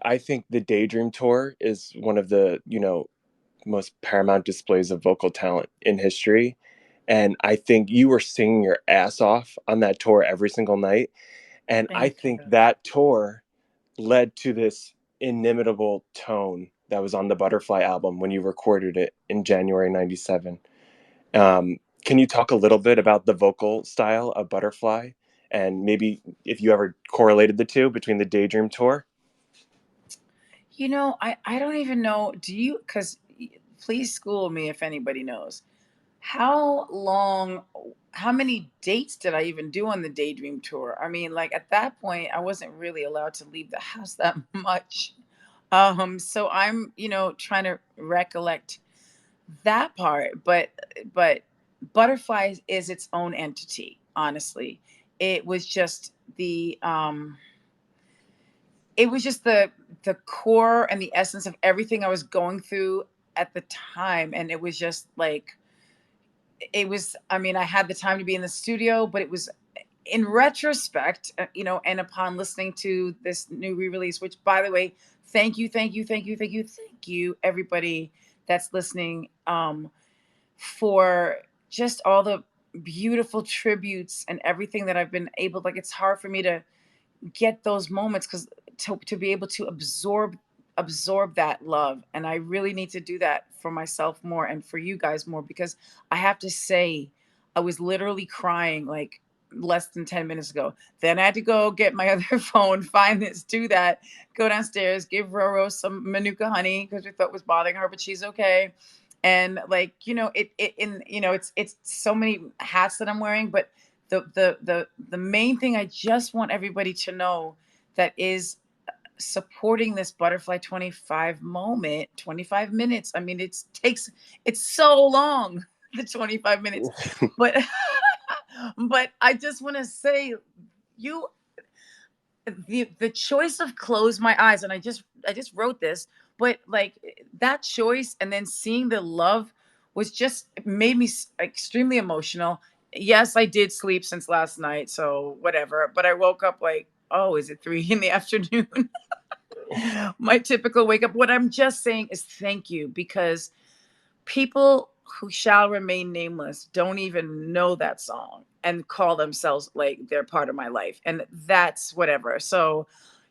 I think the Daydream Tour is one of the, most paramount displays of vocal talent in history. And I think you were singing your ass off on that tour every single night. And I Thank think you. that tour led to this inimitable tone that was on the Butterfly album when you recorded it in January '97. Can you talk a little bit about the vocal style of Butterfly and maybe if you ever correlated the two between the Daydream tour? I don't even know. Do you? Because please school me if anybody knows. How long, how many dates did I even do on the Daydream tour? I mean, like at that point, I wasn't really allowed to leave the house that much. So I'm, trying to recollect that part, but Butterflies is its own entity, honestly. It was just the core and the essence of everything I was going through at the time. And it was just like I mean, I had the time to be in the studio, but it was in retrospect, and upon listening to this new re-release, which by the way, thank you, thank you, thank you, thank you, thank you, everybody that's listening, for just all the beautiful tributes and everything that I've been able, like, it's hard for me to get those moments because to be able to absorb that love, and I really need to do that for myself more and for you guys more, because I have to say I was literally crying like less than 10 minutes ago. Then I had to go get my other phone, find this, do that, go downstairs, give Roro some manuka honey because we thought it was bothering her, but she's okay. And like, it's so many hats that I'm wearing, but the main thing I just want everybody to know that is supporting this Butterfly 25 moment, 25 minutes. I mean, it's so long, the 25 minutes. But but I just want to say, you the choice of Close My Eyes, and I just wrote this, but like that choice and then seeing the love was just made me extremely emotional. Yes, I did sleep since last night, so whatever, but I woke up like, oh, is it 3 in the afternoon? My typical wake up. What I'm just saying is thank you, because people who shall remain nameless don't even know that song and call themselves like they're part of my life. And that's whatever. So,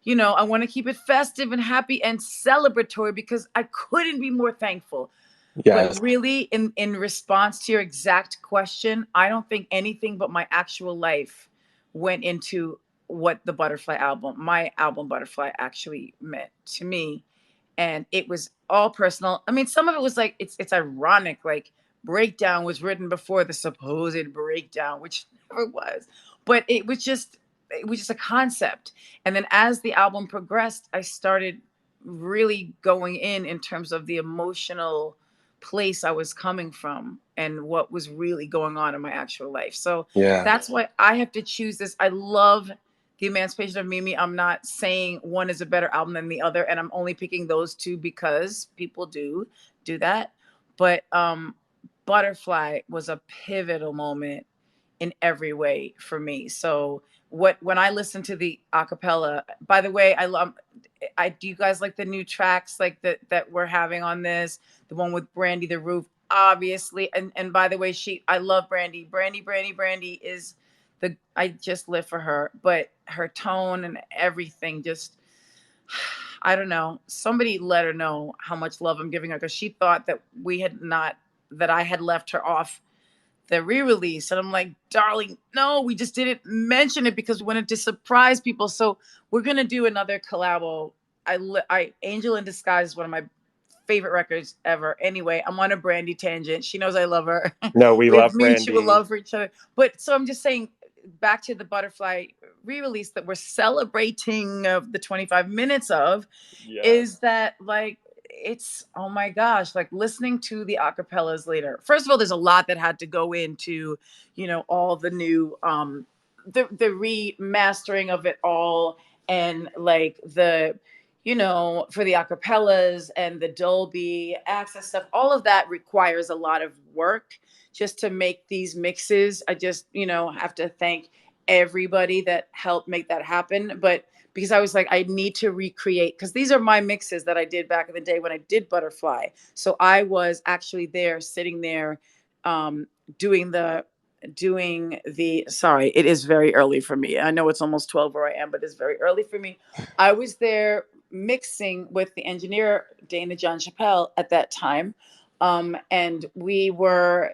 I want to keep it festive and happy and celebratory because I couldn't be more thankful. But Yes. really, in response to your exact question, I don't think anything but my actual life went into what the Butterfly album, my album Butterfly, actually meant to me. And it was all personal. I mean, some of it was like it's ironic. Like Breakdown was written before the supposed breakdown, which never was. But it was just a concept. And then as the album progressed, I started really going in terms of the emotional place I was coming from and what was really going on in my actual life. So Yeah. that's why I have to choose this. I love The Emancipation of Mimi. I'm not saying one is a better album than the other, and I'm only picking those two because people do that. But Butterfly was a pivotal moment in every way for me. So when I listen to the acapella, by the way, I do you guys like the new tracks like that we're having on this? The one with Brandy the Roof, obviously. And by the way, I love Brandy. Brandy is the I just live for her. But her tone and everything just I don't know. Somebody let her know how much love I'm giving her because she thought that I had left her off the re-release, and I'm like, darling, no, we just didn't mention it because we wanted to surprise people. So we're gonna do another collabo. Angel in Disguise is one of my favorite records ever. Anyway, I'm on a Brandy tangent. She knows I love her. No, we We have love mutual Brandy. love for each other. But so I'm just saying, back to the Butterfly re-release that we're celebrating of the 25 minutes of, is Yes. that like it's, oh my gosh, like listening to the acapellas later. First of all, there's a lot that had to go into, all the new the remastering of it all, and like for the acapellas and the Dolby access stuff, all of that requires a lot of work just to make these mixes. I just, have to thank everybody that helped make that happen. But because I was like, I need to recreate, because these are my mixes that I did back in the day when I did Butterfly. So I was actually there, sitting there, um, doing the sorry, it is very early for me. I know it's almost 12 where I am, but it's very early for me. I was there mixing with the engineer Dana John Chappelle at that time. And we were,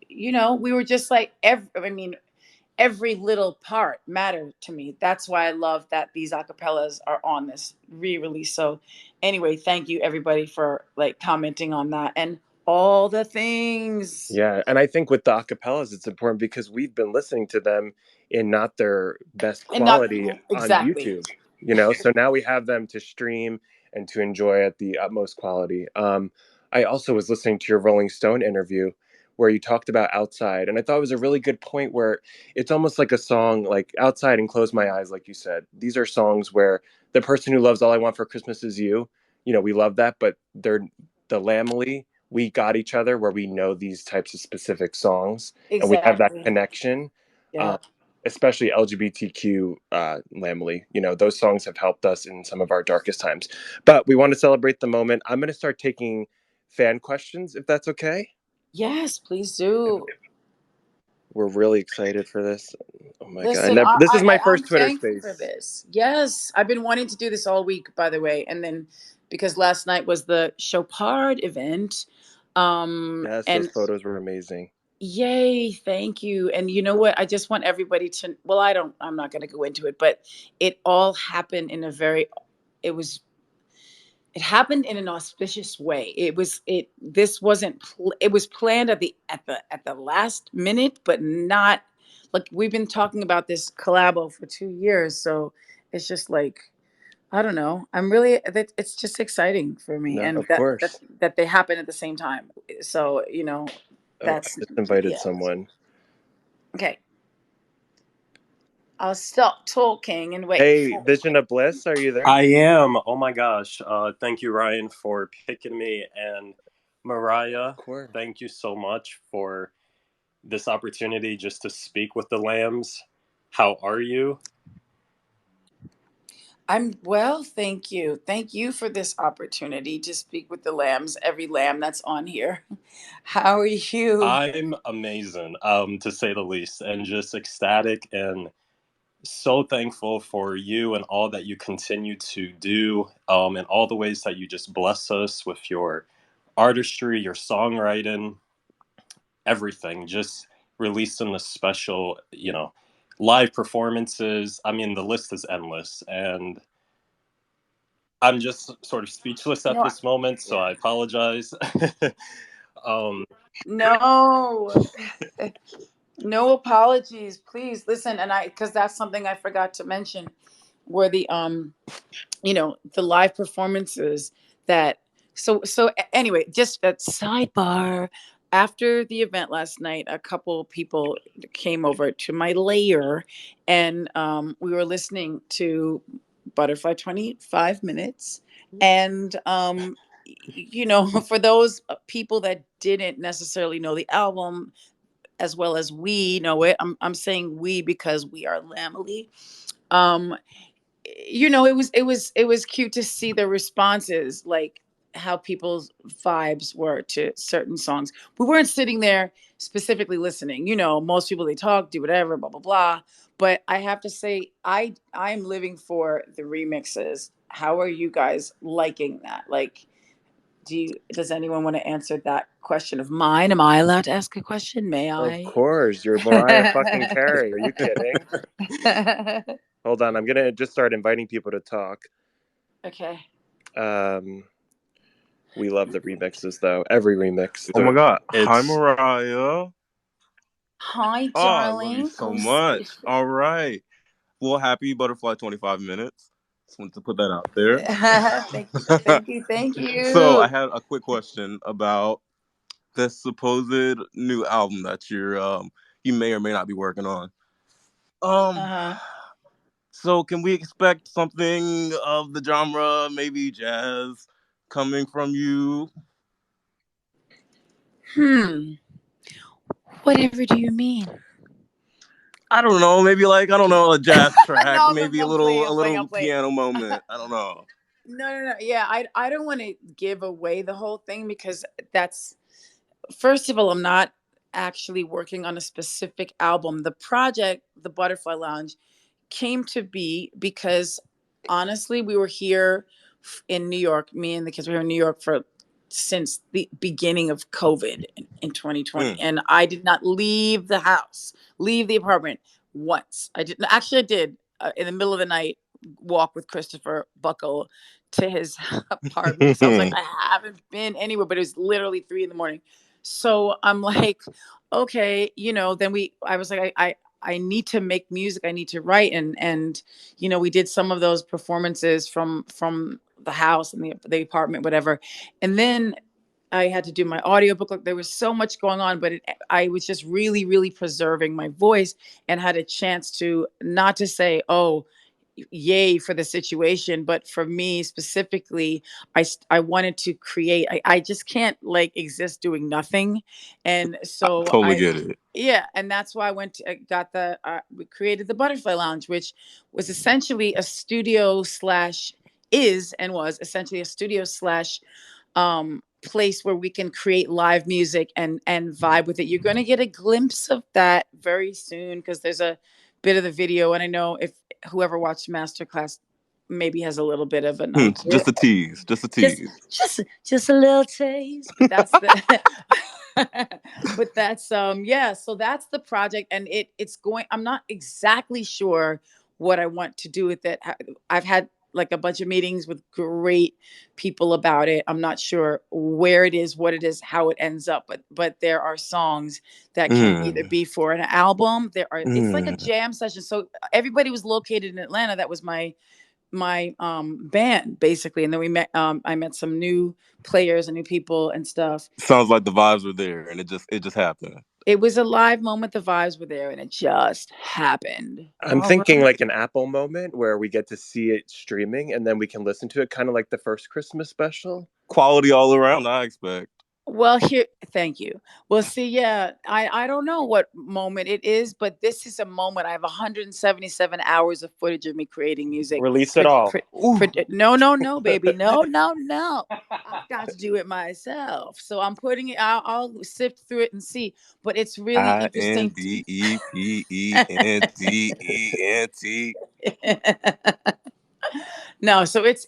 we were just like every little part mattered to me. That's why I love that these acapellas are on this re-release. So anyway, thank you everybody for like commenting on that and all the things. Yeah, and I think with the acapellas, it's important because we've been listening to them in not their best And not quality on exactly. YouTube, so now we have them to stream and to enjoy at the utmost quality. I also was listening to your Rolling Stone interview where you talked about Outside, and I thought it was a really good point where it's almost like a song like Outside and Close My Eyes, like you said. These are songs where the person who loves All I Want for Christmas Is You, we love that, but they're the Lamely, we got each other where we know these types of specific songs and we have that Exactly. connection. Yeah. um, Especially LGBTQ Lamely, those songs have helped us in some of our darkest times. But we want to celebrate the moment. I'm going to start taking fan questions if that's okay. Yes, please do. We're really excited for this. Oh my god, Listen, this is my I'm first Twitter thankful for space. this. Yes, I've been wanting to do this all week, by the way, and then because last night was the Chopard event, Yes, those and photos were amazing. yay, thank you. And you know what? I just want everybody to. Well, I'm not going to go into it, but it all happened in a very. It was it happened in an auspicious way. This wasn't it was planned at the last minute, but not like we've been talking about this collabo for 2 years. So it's just like, I don't know. It's just exciting for me, No, and of that course. that they happen at the same time. So Oh, I that's just invited yeah. someone. Okay, I'll stop talking and wait Hey, for. Vision of Bliss, are you there? I am. Oh my gosh. Thank you, Ryan, for picking me. And Mariah, Of course. thank you so much for this opportunity just to speak with the lambs. How are you? I'm well, thank you. Thank you for this opportunity to speak with the lambs, every lamb that's on here. How are you? I'm amazing, to say the least, and just ecstatic and so thankful for you and all that you continue to do, and all the ways that you just bless us with your artistry, your songwriting, everything. Just releasing the special, live performances. I mean, the list is endless, and I'm just sort of speechless at No, this moment. So yeah. I apologize. um, No, no apologies, please. Listen, and because that's something I forgot to mention, were the live performances that anyway, just that sidebar. After the event last night, a couple people came over to my lair, and we were listening to Butterfly 25 minutes. And for those people that didn't necessarily know the album as well as we know it, I'm saying we because we are Lamely. um it was cute to see the responses, like how people's vibes were to certain songs. We weren't sitting there specifically listening. Most people, they talk, do whatever, blah blah blah. But I have to say, I'm living for the remixes. How are you guys liking that? Like, does anyone want to answer that question of mine? Am I allowed to ask a question? May Of I? course, you're Mariah fucking Carey. Are you kidding? Hold on, I'm gonna just start inviting people to talk. Okay. Um, we love the remixes though. Every remix. Oh my God. Hi, it's Mariah. Hi, Oh, I love you darling. so much. All right. Well, happy Butterfly 25 minutes. Just wanted to put that out there. Thank you, thank you, thank So, I you. had a quick question about this supposed new album that you may or may not be working on. Um, Uh-huh. so can we expect something of the genre, maybe jazz, coming from you? Whatever do you mean? I don't know, maybe like I don't know a jazz track, No, maybe I'm playing. a I'm playing. I'm little playing. piano moment. I don't know. No. Yeah, I don't want to give away the whole thing because that's first of all, I'm not actually working on a specific album. The project, the Butterfly Lounge, came to be because honestly, we were here in New York. Me and the kids were here in New York for since the beginning of COVID in 2020, Mm. and I did not leave the house, leave the apartment once. I didn't actually. I did in the middle of the night walk with Christopher Buckle to his apartment because I was like, I haven't been anywhere, but it was literally 3 in the morning. So I'm like, okay, then I was like, I need to make music. I need to write. And, we did some of those performances from the house and the apartment, whatever. And then I had to do my audiobook. Like there was so much going on, but I was just really, really preserving my voice and had a chance to not to say, oh, yay for the situation, but for me specifically, I wanted to create. I just can't like exist doing nothing, and I so totally get it. yeah, and that's why I got we created the Butterfly Lounge, which was essentially a studio slash is and was essentially a studio slash place where we can create live music and vibe with it. You're going to get a glimpse of that very soon because there's a bit of the video, and I know if whoever watched Masterclass maybe has a little bit of an idea, Just a tease. Just a just tease. just a little taste, but that's the but that's yeah, so that's the project, and it's going. I'm not exactly sure what I want to do with it. I've had like a bunch of meetings with great people about it. I'm not sure where it is, what it is, how it ends up, but there are songs that can either Mm. be for an album. It's like a Mm. jam session. So everybody was located in Atlanta. That was my band basically, and then we met. I met some new players and new people and stuff. Sounds like the vibes were there, and it just happened. It was a live moment. The vibes were there, and it just happened. I'm All thinking right. like an Apple moment where we get to see it streaming and then we can listen to it, kind of like the first Christmas special. Quality all around, I expect. Well, here, thank you. Well, see, yeah, I don't know what moment it is, but this is a moment. I have 177 hours of footage of me creating music. Release it all. Ooh. No, baby, no. I've got to do it myself. So I'm putting it. I'll sift through it and see. But it's really interesting. INDEPENDENT. No, so it's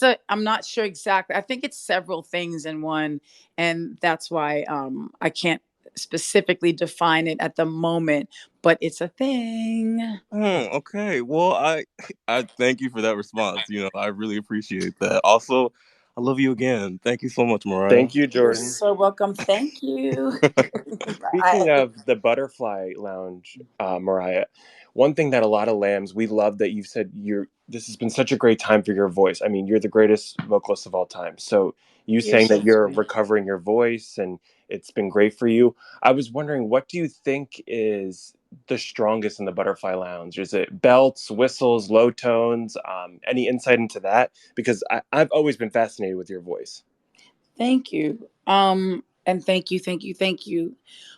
a. I'm not sure exactly. I think it's several things in one, and that's why I can't specifically define it at the moment. But it's a thing. Okay. Well, I thank you for that response. I really appreciate that. Also, I love you again. Thank you so much, Mariah. Thank you, You're Jordan. so welcome. Thank you. Speaking of the Butterfly Lounge, Mariah, one thing that a lot of lambs we love that you've said this has been such a great time for your voice. I mean, you're the greatest vocalist of all time. So you You're saying so that you're sweet. recovering your voice and it's been great for you. I was wondering, what do you think is the strongest in the Butterfly Lounge? Is it belts, whistles, low tones? Any insight into that? Because I've always been fascinated with your voice. Thank you. And thank you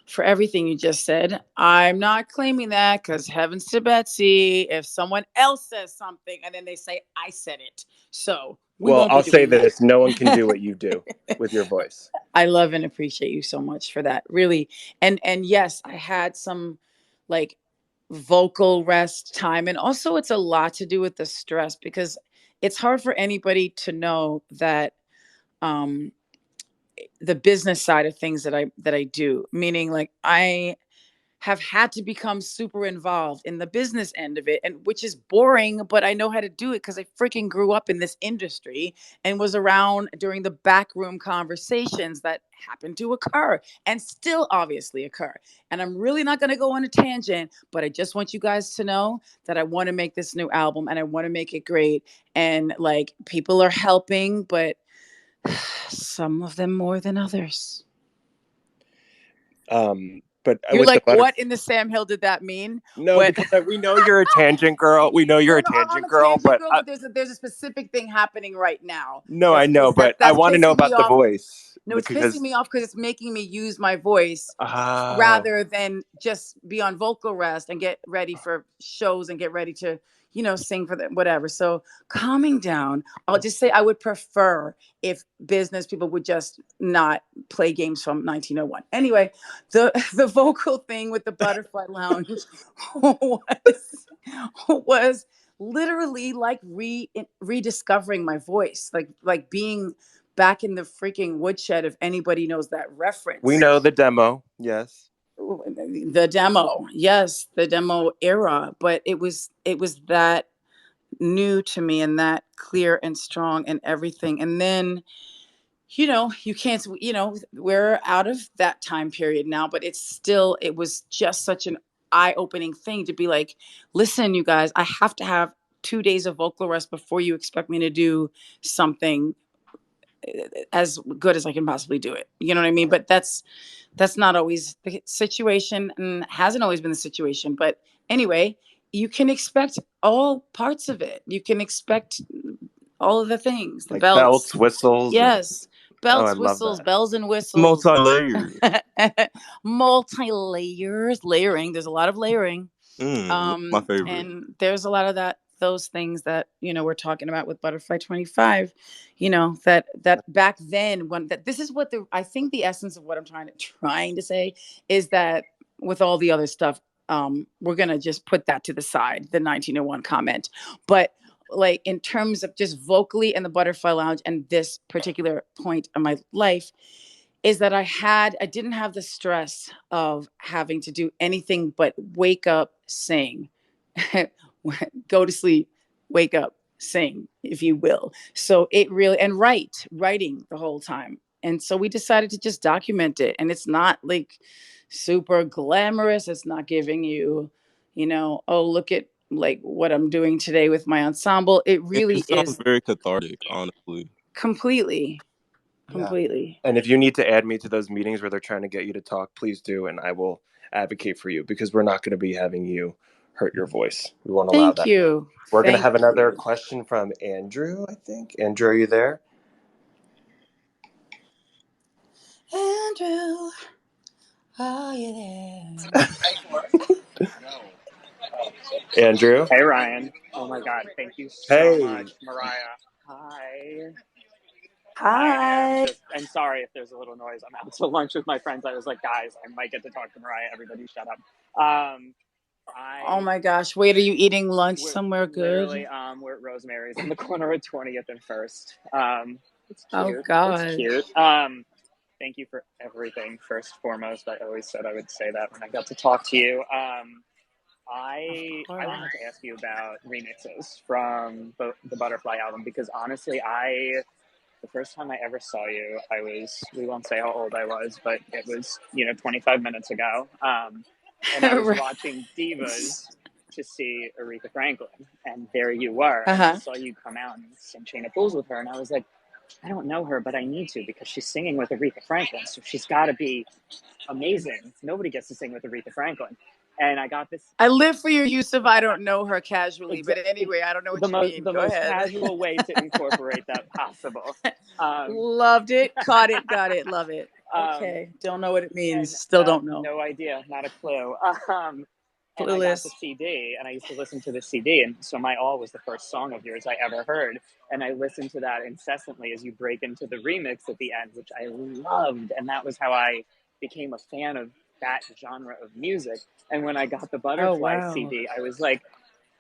for everything you just said. I'm not claiming that because heavens to Betsy, if someone else says something and then they say I said it, so we Well, won't be I'll say doing this: no one can that. do what you do with your voice. I love and appreciate you so much for that. Really. And yes, I had some like vocal rest time, and also it's a lot to do with the stress because it's hard for anybody to know that um the business side of things that I do, meaning like I have had to become super involved in the business end of it, and which is boring, but I know how to do it because I freaking grew up in this industry and was around during the backroom conversations that happen to occur and still obviously occur. And I'm really not going to go on a tangent, but I just want you guys to know that I want to make this new album and I want to make it great, and like people are helping, but some of them more than others. But You're with the like, butter, what in the Sam Hill did that mean? no, But because we know you're a tangent girl. We know you're no, a I'm tangent a girl. tangent But girl, but there's a specific thing happening right now no, I know. But I that's want to know pissing me about the off. voice. No, it's pissing me off because it's making me use my voice Oh, rather than just be on vocal rest and get ready for shows and get ready to, sing for them, whatever. So calming down. I'll just say I would prefer if business people would just not play games from 1901. Anyway, the vocal thing with the Butterfly Lounge was literally like rediscovering my voice, like being back in the freaking woodshed, if anybody knows that reference. we know the demo. Yes. The demo, yes, the demo era, but it was that new to me and that clear and strong and everything. And then you can't, we're out of that time period now, but it was just such an eye-opening thing to be like, listen, you guys, I have to have 2 days of vocal rest before you expect me to do something as good as I can possibly do it. You know what I mean? But that's not always the situation and hasn't always been the situation. But anyway, you can expect all parts of it. You can expect all of the things, the Like belts. belts, whistles. Yes. Oh, I Belts, love whistles, that. bells and whistles. Multi-layered. Multi-layers, layering. There's a lot of layering. My favorite. And there's a lot of those things that, we're talking about with Butterfly 25, that back then this is what I think the essence of what I'm trying to say is that with all the other stuff, we're going to just put that to the side, the 1901 comment. But like in terms of just vocally and the Butterfly Lounge and this particular point of my life is that I didn't have the stress of having to do anything but wake up, sing, go to sleep, wake up, sing, if you will. So it really, and writing the whole time. And so we decided to just document it. And it's not like super glamorous. It's not giving you, oh, look at like what I'm doing today with my ensemble. It really It sounds is very cathartic, honestly. completely. Yeah. And if you need to add me to those meetings where they're trying to get you to talk, please do, and I will advocate for you because we're not going to be having you hurt your voice. We won't allow Thank that. you. We're going to have another you. question from Andrew, I think. Andrew, are you there? Andrew, are you there? Andrew? Hey, Ryan. Oh my God. Thank you so Hey. much. Mariah. Hi. Hi. And sorry if there's a little noise. I'm out to lunch with my friends. I was like, guys, I might get to talk to Mariah. Everybody shut up. Oh my gosh. Wait, are you eating lunch We're somewhere good? literally, we're at Rosemary's on the corner of 20th and First. It's cute. Oh God. It's cute. Thank you for everything. First and foremost, I always said I would say that when I got to talk to you. I wanted to ask you about remixes from the Butterfly album because honestly, the first time I ever saw you, we won't say how old I was, but it was 25 minutes ago, and I was watching Divas to see Aretha Franklin, and there you were, and I saw you come out and sing Chain of Fools with her, and I was like, I don't know her, but I need to because she's singing with Aretha Franklin, so she's got to be amazing. Nobody gets to sing with Aretha Franklin. And I got this. I live for your use of I don't know her casually, but anyway, I don't know what you mean. The Go most ahead. casual way to incorporate that possible. Loved it. Caught it. Got it. Love it. Okay. Don't know what it means. Still don't know. No idea. Not a clue. And I got the CD, and I used to listen to the CD, and So My All was the first song of yours I ever heard, and I listened to that incessantly as you break into the remix at the end, which I loved, and that was how I became a fan of that genre of music. And when I got the Butterfly CD, I was like,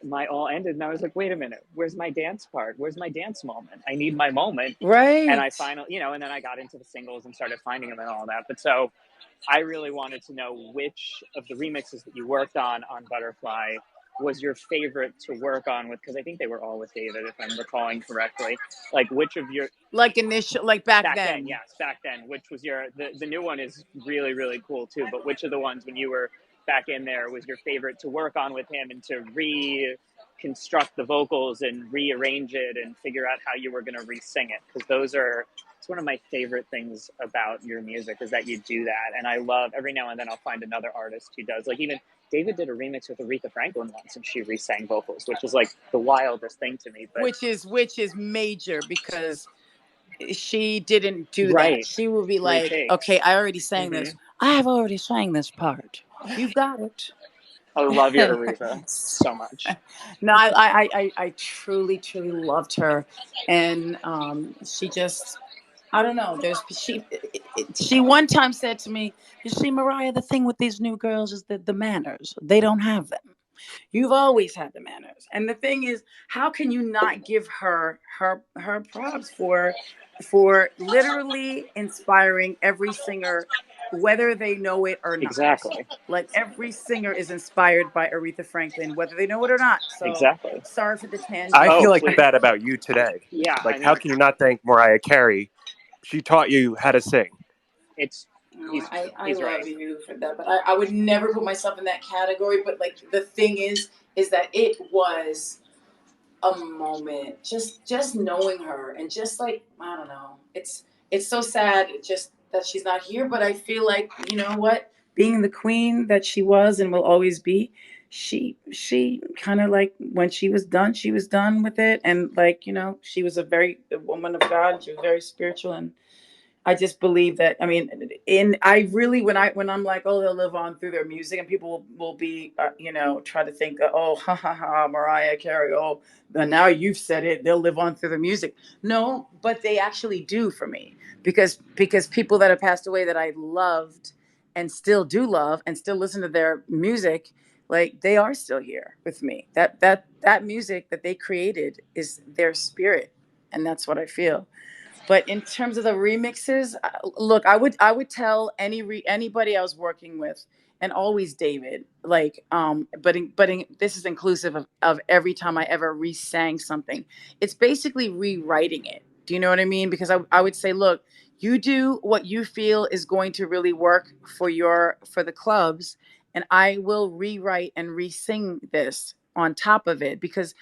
my all ended, and I was like, wait a minute, where's my dance part? Where's my dance moment? I need my moment. Right. And I finally, and then I got into the singles and started finding them and all that. But so I really wanted to know which of the remixes that you worked on Butterfly was your favorite to work on with, because I think they were all with David, if I'm recalling correctly. Like which of your back then. Yes, back then. Which was the new one is really, really cool too. But which of the ones when you were back in there was your favorite to work on with him and to reconstruct the vocals and rearrange it and figure out how you were going to re-sing it? Because it's one of my favorite things about your music is that you do that. And I love every now and then I'll find another artist who does, like even David did a remix with Aretha Franklin once and she re-sang vocals, which is like the wildest thing to me. But which is major because she didn't do that. Right. She would be like, okay, Retakes. I already sang Hmm. this. I have already sang this part. You got it. I love your Aretha so much. No, I truly, truly loved her. And she just, I don't know. She one time said to me, "You see, Mariah, the thing with these new girls is that the manners, they don't have them. You've always had the manners." And the thing is, how can you not give her props for literally inspiring every singer, whether they know it or not? Exactly. Like every singer is inspired by Aretha Franklin, whether they know it or not. So Exactly. sorry for the I tangent. feel Oh, like please. that about you today. Yeah, I Like, how mean, can you not thank Mariah Carey? She taught you how to sing. it's No, he's I he's love right. you for that, but I would never put myself in that category. But like the thing is that it was a moment, just knowing her, and just like, I don't know, it's so sad just that she's not here. But I feel like, you know what, being the queen that she was and will always be, she kind of like, when she was done with it. And like, you know, she was a woman of God, and she was very spiritual. And I just believe that. I mean, I really, when I'm like, oh, they'll live on through their music, and people will be, you know, try to think, oh, ha ha ha, Mariah Carey. Oh, but now you've said it, they'll live on through their music. No, but they actually do for me, because people that have passed away that I loved and still do love and still listen to their music, like they are still here with me. That music that they created is their spirit, and that's what I feel. But in terms of the remixes, look, I would tell anybody I was working with, and always David, like, this is inclusive of every time I ever re-sang something. It's basically rewriting it. Do you know what I mean? Because I would say, look, you do what you feel is going to really work for the clubs, and I will rewrite and re-sing this on top of it, because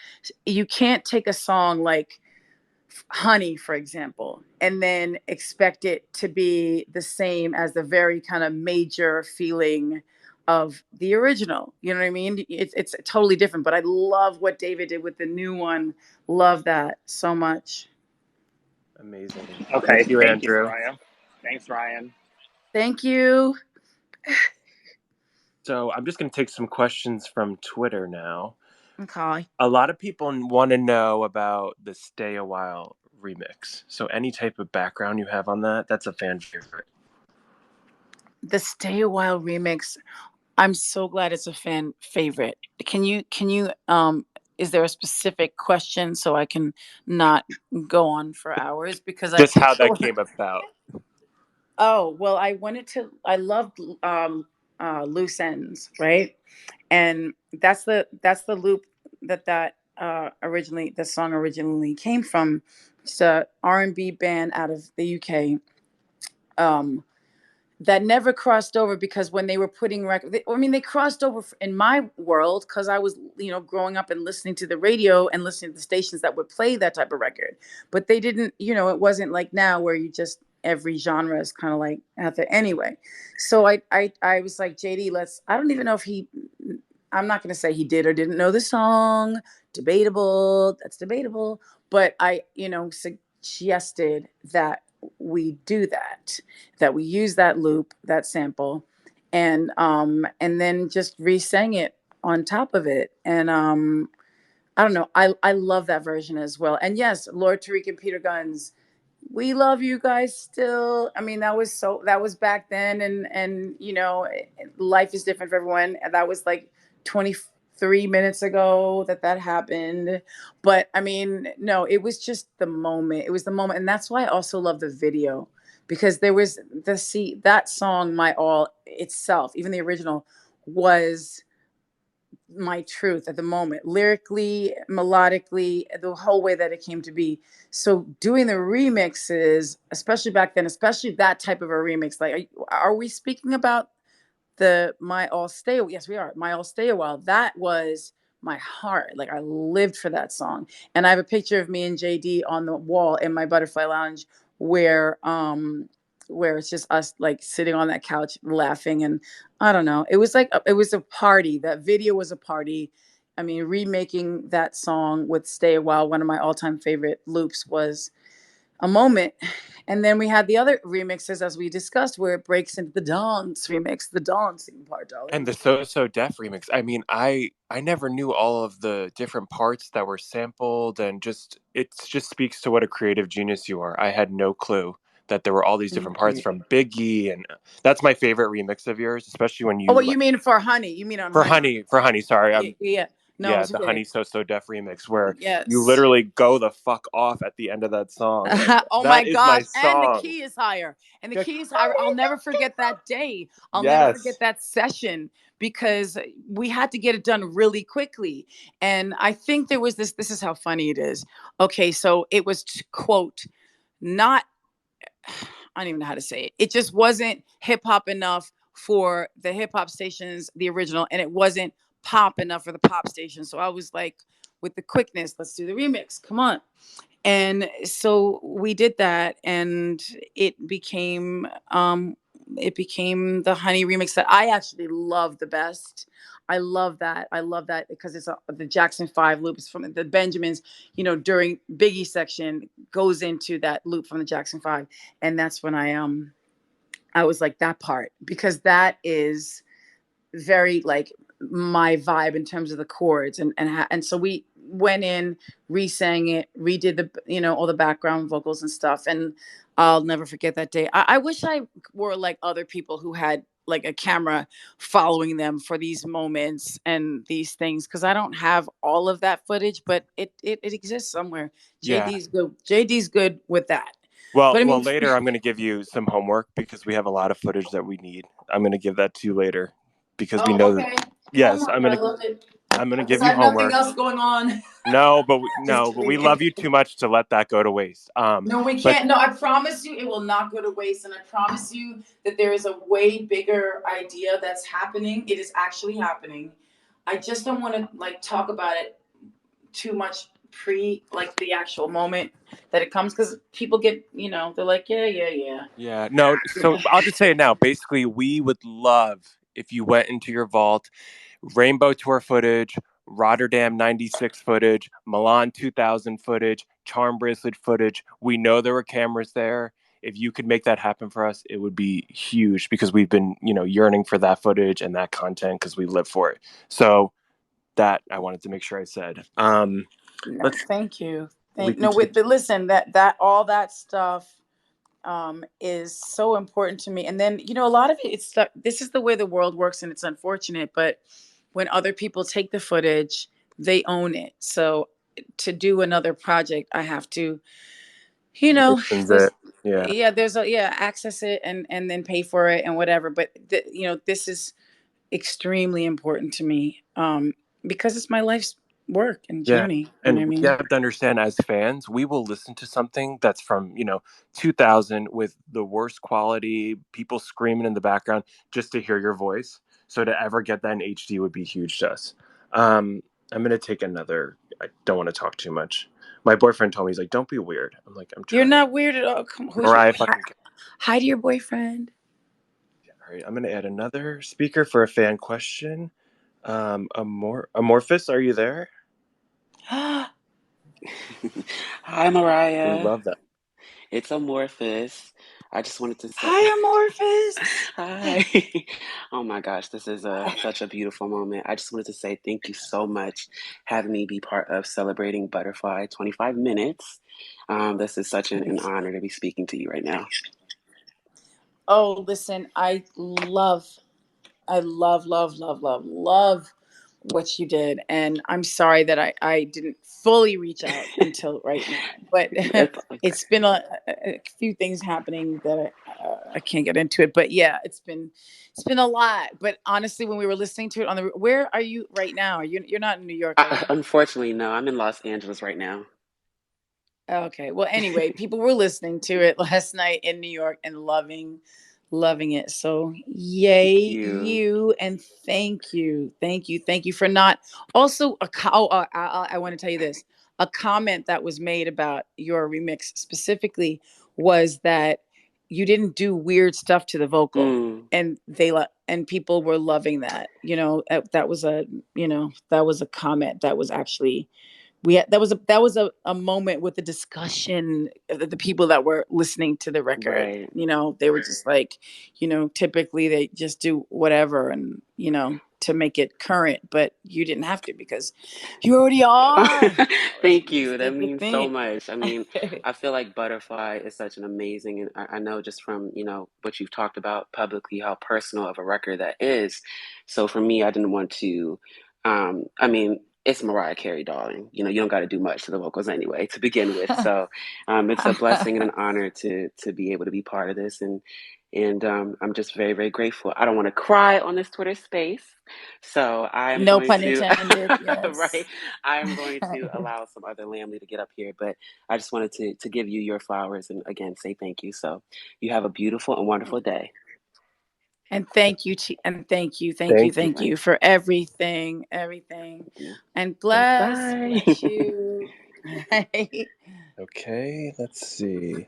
you can't take a song like Honey, for example, and then expect it to be the same as the very kind of major feeling of the original. You know what I mean? It's totally different. But I love what David did with the new one. Love that so much. Amazing. Okay, Thank you, thank you, Andrew. Mariah. Thanks, Ryan. Thank you. So I'm just going to take some questions from Twitter now. Okay. A lot of people want to know about the Stay a While remix. So any type of background you have on that, that's a fan favorite. The Stay a While remix. I'm so glad it's a fan favorite. Can you is there a specific question so I can not go on for hours? Because I Just how that came about. Oh, well, I loved loose ends, right? And that's the loop that the song originally came from. It's a R&B band out of the UK. Um, that never crossed over, because when they were putting I mean, they crossed over in my world because I was, growing up and listening to the radio and listening to the stations that would play that type of record. But they didn't, it wasn't like now where you just every genre is kind of like out there anyway. So I was like, JD, I don't even know if I'm not going to say he did or didn't know the song. Debatable. That's debatable. But I, suggested that we do that we use that loop, that sample, and then just re-sang it on top of it. And I don't know, I love that version as well. And yes, Lord Tariq and Peter Guns, we love you guys still. I mean, that was back then. And life is different for everyone. And that was like 23 minutes ago that happened. But I mean, no, it was just the moment. It was the moment. And that's why I also love the video, because there was that song, My All itself, even the original, was my truth at the moment, lyrically, melodically, the whole way that it came to be. So doing the remixes, especially back then, especially that type of a remix, like, are we speaking about the My All Stay? Yes, we are. My All Stay a While. That was my heart. Like, I lived for that song. And I have a picture of me and JD on the wall in my butterfly lounge, where it's just us like sitting on that couch laughing. And I don't know, it was like it was a party. That video was a party. I mean, remaking that song with Stay a While, one of my all-time favorite loops, was a moment. And then we had the other remixes, as we discussed, where it breaks into the dance remix, the dancing part, And darling. the So So Def remix. I mean, I never knew all of the different parts that were sampled, and just it just speaks to what a creative genius you are. I had no clue that there were all these different Thank parts you. from Biggie, and that's my favorite remix of yours, especially when Oh, you what you mean for Honey? You mean on for Honey? Honey, for Honey. Sorry, Yeah, yeah. No, yeah, it's the Honey okay. So So Def remix where you Yes. literally go the fuck off at the end of that song. Like Oh my that is my gosh. And the song. key is higher. And the Like, key is higher. I'll never forget that day. I'll never yes. forget that session because we had to get it done really quickly. And I think there was this is how funny it is. Okay, so it was quote, not I don't even know how to say it. It just wasn't hip hop enough for the hip hop stations, the original, and it wasn't pop enough for the pop station. So I was like, with the quickness, let's do the remix. Come on. And so we did that, and it became the Honey remix that I actually love the best. I love that. I love that because the Jackson 5 loop is from the Benjamins, during Biggie section goes into that loop from the Jackson 5. And that's when I was like, that part, because that is very like my vibe in terms of the chords, and so we went in, re-sang it, redid the all the background vocals and stuff. And I'll never forget that day. I wish I were like other people who had like a camera following them for these moments and these things, because I don't have all of that footage, but it exists somewhere. Yeah. JD's good with that. Well, But I well, mean, later I'm going to give you some homework because we have a lot of footage that we need. I'm going to give that to you later because we oh, know that. okay. Yes, Homework, I love it. I'm going to Because give I you have nothing homework. else going on. No, Just no, but we kidding. love you too much to let that go to waste. No, we But can't. No, I promise you it will not go to waste. And I promise you that there is a way bigger idea that's happening. It is actually happening. I just don't want to like talk about it too much like the actual moment that it comes, because people get, they're like, yeah, yeah, yeah. yeah, no. So I'll just say it now. Basically, we would love if you went into your vault, Rainbow Tour footage, Rotterdam 96 footage, Milan 2000 footage, Charm Bracelet footage. We know there were cameras there. If you could make that happen for us, it would be huge because we've been, yearning for that footage and that content because we live for it. So that I wanted to make sure I said. No, Let's thank you. we Thank can no, take. but listen, that all that stuff is so important to me. And then, a lot of this is the way the world works, and it's unfortunate, but when other people take the footage, they own it. So to do another project, I have to, License there's it. Yeah. access it and then pay for it and whatever. But this is extremely important to me, because it's my life's work and Yeah. journey. You know And what I we mean? have to understand as fans, we will listen to something that's from, 2000 with the worst quality, people screaming in the background just to hear your voice. So to ever get that in HD would be huge to us. I'm going to take another. I don't want to talk too much. My boyfriend told me, he's like, don't be weird. I'm like, I'm You're trying. not weird at all. Come, who's your Mariah fucking. hi to your boyfriend? All right. I'm going to add another speaker for a fan question. Amorphous, are you there? Hi, We Mariah. love that. It's Amorphous. I just wanted to say Hi, Amorphous. hi. Oh my gosh, this is such a beautiful moment. I just wanted to say thank you so much having me be part of celebrating Butterfly 25 minutes. This is such an honor to be speaking to you right now. Oh, listen, I love, love, love, love, love what you did. And I'm sorry that I didn't fully reach out until right now. But It's okay. it's been a few things happening that I can't get into it. But yeah, it's been a lot. But honestly, when we were listening to it where are you right now? You're not in New York, are you? Unfortunately, no. I'm in Los Angeles right now. Okay. Well, anyway, people were listening to it last night in New York and loving it. So, Thank yay you. you, and thank you for not also I want to tell you this. A comment that was made about your remix specifically was that you didn't do weird stuff to the vocal, Mm. and and people were loving that. That was a comment that was actually that was a moment with the discussion of the people that were listening to the record. Right. They were just like, typically they just do whatever and to make it current, but you didn't have to because you already are. Thank That's you. the That good means so thing. much. I mean, I feel like Butterfly is such an amazing, and I know just from, what you've talked about publicly, how personal of a record that is. So for me, I didn't want to, I mean, it's Mariah Carey, darling. You don't got to do much to the vocals anyway to begin with. So it's a blessing and an honor to be able to be part of this. And I'm just very, very grateful. I don't want to cry on this Twitter space. So I'm No going pun to, intended. Yes. right? I'm going to allow some other Lamley to get up here, but I just wanted to give you your flowers and again say thank you. So you have a beautiful and wonderful day. And thank you, and Thank you. thank you for everything. Yeah. And Bye. bless you. Okay, let's see.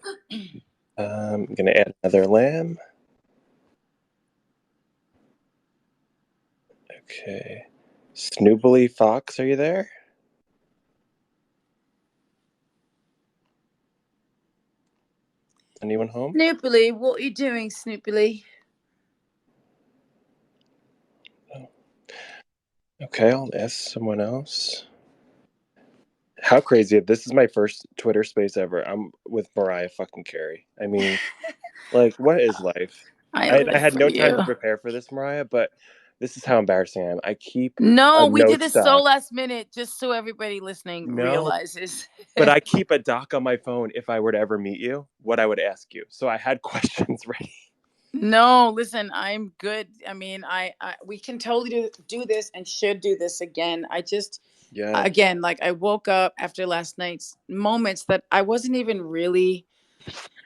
I'm gonna add another lamb. Okay. Snoobly Fox, are you there? Anyone home? Snoopily, what are you doing, Snoopily? Okay, I'll ask someone else. How crazy! This is my first Twitter space ever. I'm with Mariah fucking Carey. I mean, like, what is life? I I live had for no time you. to prepare for this, Mariah, but this is how embarrassing I am. I keep a No, we did note this so stock. last minute, just so everybody listening No, realizes. but I keep a doc on my phone if I were to ever meet you, what I would ask you. So I had questions ready. No, listen, I'm good. I mean, we can totally do this and should do this again. I just, Yeah. again, like I woke up after last night's moments that I wasn't even really,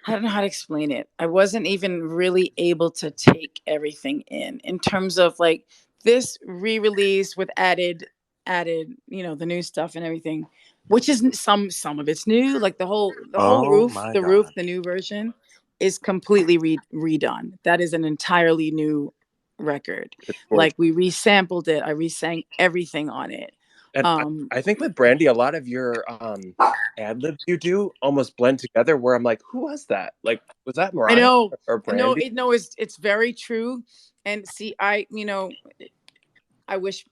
I don't know how to explain it. I wasn't even really able to take everything in terms of like this re-release with added, the new stuff and everything, which is some of it's new, like the whole Oh roof, my the roof, God. the new version is completely redone. That is an entirely new record. It's Like gorgeous. we resampled it. I resang everything on it. And Um I think with Brandy, a lot of your ad libs you do almost blend together where I'm like, who was that? Like, was that I Mariah know. or No, Brandy? it's very true. And see, I wish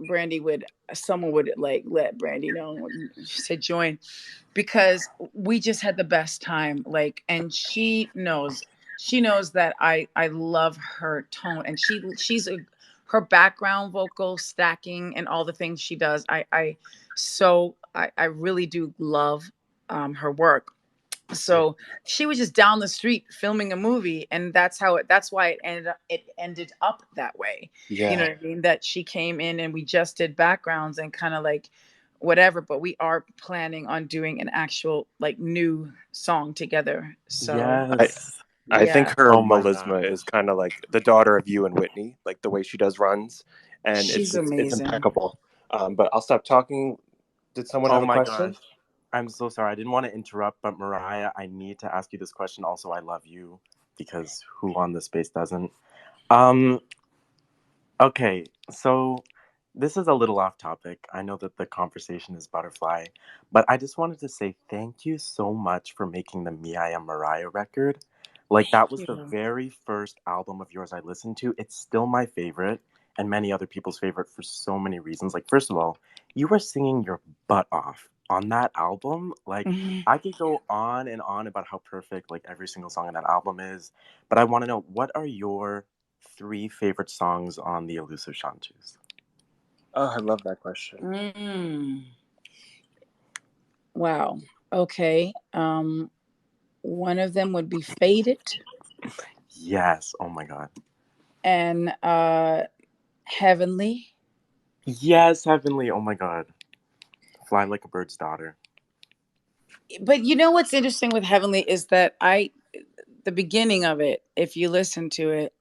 someone would like let Brandy know to join because we just had the best time. Like, and she knows that I love her tone, and her background vocal stacking and all the things she does. I really do love her work. Yeah. So she was just down the street filming a movie, and that's why it ended up that way. You know Yeah. what I mean? That she came in and we just did backgrounds and kind of like whatever, but we are planning on doing an actual like new song together. So I Yes. I think yeah, her Oh my melisma God. is kind of like the daughter of you and Whitney, like the way she does runs, and she's it's amazing. impeccable. But I'll stop talking. Did someone Oh have a my question? gosh. I'm so sorry. I didn't want to interrupt, but Mariah, I need to ask you this question. Also, I love you because who on the space doesn't? Um, okay, so this is a little off topic. I know that the conversation is butterfly, but I just wanted to say thank you so much for making the Me I Am Mariah record. Like, Thank that was the you. very first album of yours I listened to. It's still my favorite and many other people's favorite for so many reasons. Like, first of all, you were singing your butt off on that album. Like, Mhm. I could go on and on about how perfect like every single song on that album is, but I want to know, what are your three favorite songs on the Elusive Shantus? Oh, I love that question. Mm. Wow. Okay. One of them would be Faded, Yes. Oh my God. and Heavenly. Yes, Heavenly. Oh my God. Fly Like a Bird's Daughter. But you know what's interesting with Heavenly is that the beginning of it, if you listen to it,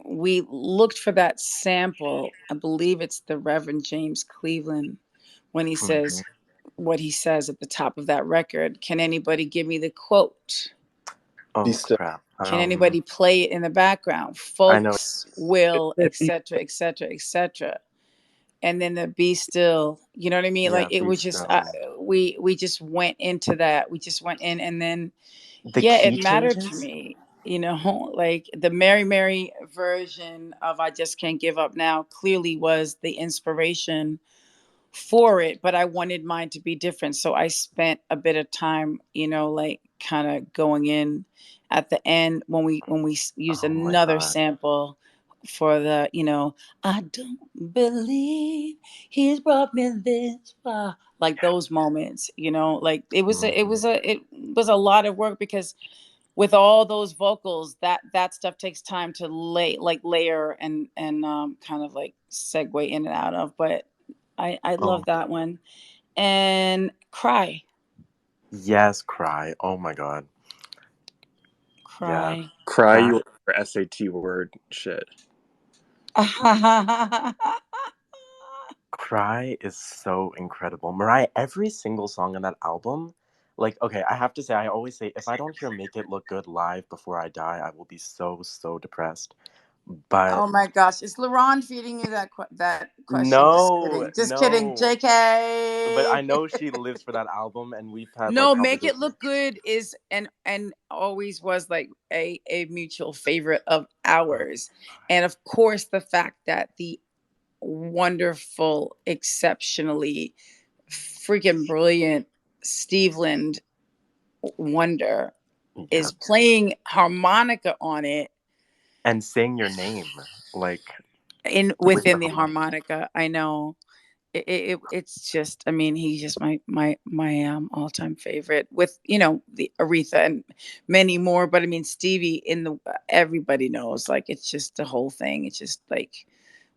we looked for that sample. I believe it's the Reverend James Cleveland when he Mhm. says what he says at the top of that record. Can anybody give me the quote? Be Oh still. crap. Can anybody play it in the background? I know. Folks will, Be etc., etc., etc. and then the Be Still. You know what I mean? Like Yeah, it be was just still. we just went into that. We just went in, and then The yeah, it key mattered to changes. me. You know, like the Mary Mary version of I Just Can't Give Up Now clearly was the inspiration for it, but I wanted mine to be different. So I spent a bit of time, like kind of going in at the end when we used Oh my another god. sample for the, I don't believe he's brought me this far. Like those moments, like Mhm. it was a lot of work because with all those vocals, that stuff takes time to layer and kind of like segue in and out of. But I Oh love that one. And Cry. yes, cry. Oh my god. Yeah, Cry. cry Cry. your SAT word shit. Cry is so incredible. Mariah, every single song on that album, like, okay, I have to say, I always say, if I don't hear Make It Look Good live before I die, I will be so, so depressed. But Oh my gosh, is LaRon feeding you that question? Just no, kidding. Just kidding. no. But I JK. know she lives for that album, and we've had like No, Make It conversations. Look Good is and always was like a mutual favorite of ours. And of course the fact that the wonderful, exceptionally freaking brilliant Steve Wonder Yeah. is playing harmonica on it And saying your name, like, in with the within the harmonic. harmonica. I know it's just, I mean, he's just my all-time favorite with, the Aretha and many more. But I mean, Stevie in the everybody knows, like it's just the whole thing. It's just like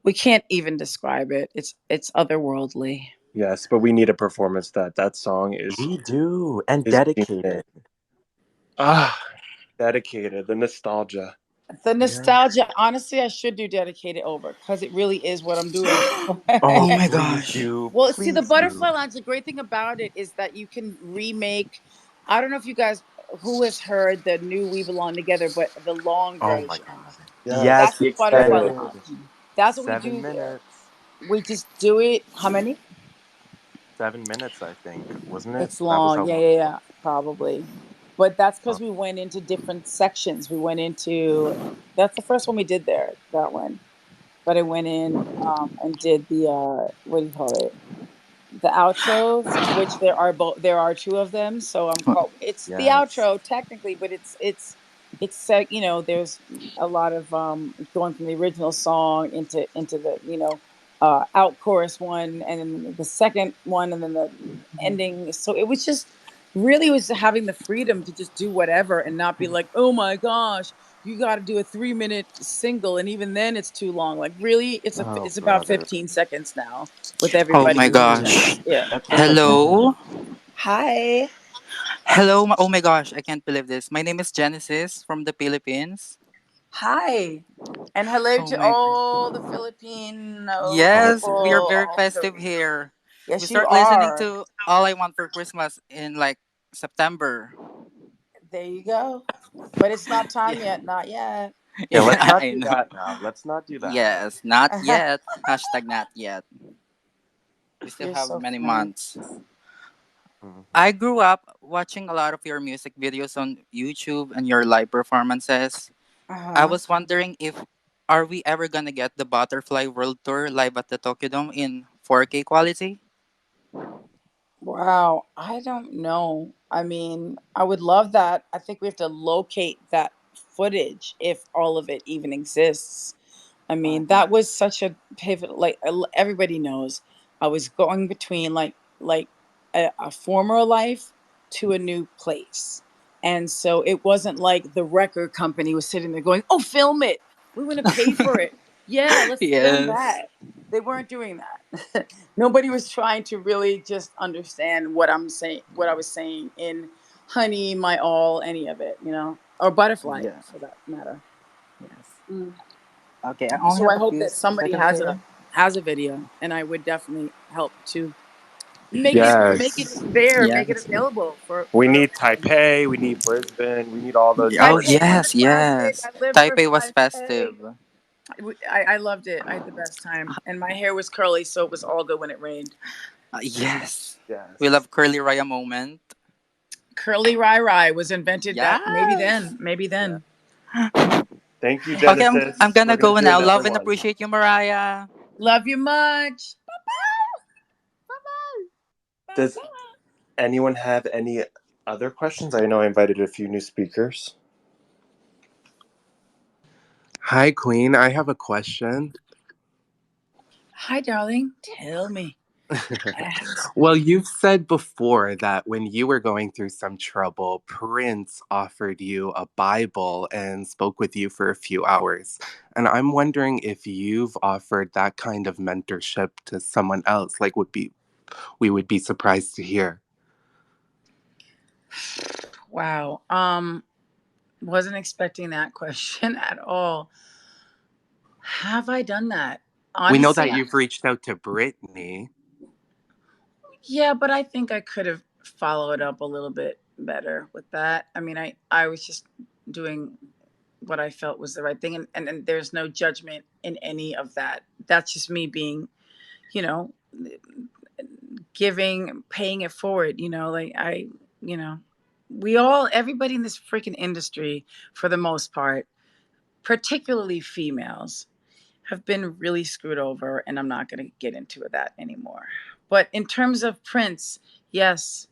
we can't even describe it. It's otherworldly. Yes, but we need a performance that song We is do. is And is dedicated. ah dedicated. The nostalgia. The Yeah. nostalgia, honestly, I should do dedicated over because it really is what I'm doing. Oh, Oh my please gosh. do, Well, see, the please do. Butterfly Lounge, the great thing about it is that you can remake. I don't know if you guys, who has heard the new We Belong Together, but the long Oh my version. god. Yes, Yes, That's the the the Butterfly extended. extended Lounge. That's what we seven do there. minutes. We just do it. How many? 7 minutes, I think, wasn't it? It's That was long. how Yeah, long yeah, it was. yeah. Probably. But that's Oh, because we went into different sections. We went into, that's the first one we did there, that one. But I went in and did the, what do you call it? The outros, which there are two of them. So I'm called it's the yes. outro technically, but it's there's a lot of going from the original song into the out chorus one, and then the second one, and then the ending. So it was just really was having the freedom to just do whatever and not be like, oh my gosh, you got to do a 3 minute single, and even then it's too long. Like really, Oh, it's about brother. 15 seconds now with Oh everybody my features. gosh. Yeah. That's such a Hello. Hi. Hello. Oh my gosh. I can't believe this. My name is Genesis from the Philippines. Hi. And hello Oh to my. all the Filipino oh, Yes, people we are very all over the festive world. here. We Yes, you start listening are. to All I Want for Christmas in like September. There you go. But it's not Yeah. time yet. Not yet. yeah, let's Yeah, not I do know. that now. Let's not do that. Yes, not yet. Hashtag not yet. We still You're have so many funny. months. Mhm. I grew up watching a lot of your music videos on YouTube and your live performances. I Uh-huh. was wondering if are we ever gonna get the Butterfly World Tour live at the Tokyo Dome in 4K quality? Wow, I don't know. I mean, I would love that. I think we have to locate that footage if all of it even exists. I mean, that was such a pivotal. Like everybody knows, I was going between like a former life to a new place, and so it wasn't like the record company was sitting there going, "Oh, film it. We want to pay for it. Yeah, let's film Yes. that." They weren't doing that. Nobody was trying to really just understand what I'm saying, what I was saying in "Honey, My All," any of it, or "Butterfly" Yeah. for that matter. Yes. Mm. Okay, I only So have I a hope few that somebody seconds here. has a video, and I would definitely help to make it Yes. there, make it Yes. available We for need everybody. Taipei. We need Brisbane. We need all those Oh Taipei cities. was yes, classic. yes. I live for Taipei was Taipei. festive. I loved it. I had the best time, and my hair was curly, so it was all good when it rained. Yes. We Yes. love Curly Raya moment. Curly Rai was invented that maybe Yes. then, maybe then. Thank you, Okay, I'm Genesis. gonna We're gonna go do now. another Love and one. appreciate you, Mariah. Love you much. Bye Does anyone have any other questions? I know I invited a few new speakers. Hi, Queen. I have a question. Hi, darling. Tell me. Ask. Well, you've said before that when you were going through some trouble, Prince offered you a Bible and spoke with you for a few hours. And I'm wondering if you've offered that kind of mentorship to someone else, like we would be surprised to hear. Wow. Wasn't expecting that question at all. Have I done that? We know Honestly, that you've reached out to Brittany. yeah, but I think I could have followed up a little bit better with that. I mean, I was just doing what I felt was the right thing, and there's no judgment in any of that. That's just me being, you know, giving, paying it forward. Like you know, we all, everybody in this freaking industry, for the most part, particularly females, have been really screwed over, and I'm not going to get into that anymore. But in terms of Prince, yes,